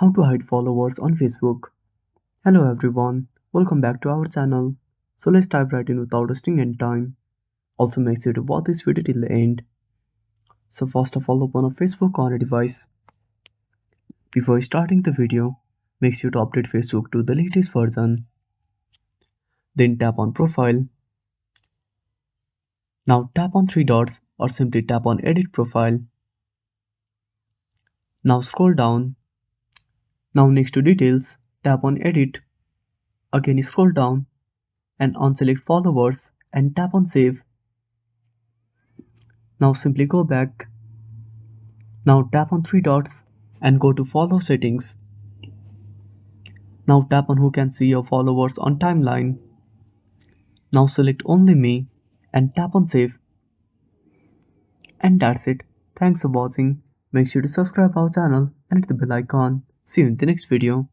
How to hide followers on Facebook. Hello everyone, welcome back to our channel. So let's dive right in without wasting any time. Also make sure to watch this video till the end. So first of all, open a Facebook on a device. Before starting the video, make sure to update Facebook to the latest version. Then tap on profile. Now tap on three dots or simply tap on edit profile. Now scroll down. Now next to details, tap on edit. Again scroll down and unselect followers and tap on save. Now simply go back. Now tap on three dots and go to follow settings. Now tap on who can see your followers on timeline. Now select only me and tap on save. And that's it. Thanks for watching. Make sure to subscribe our channel and hit the bell icon. See you in the next video.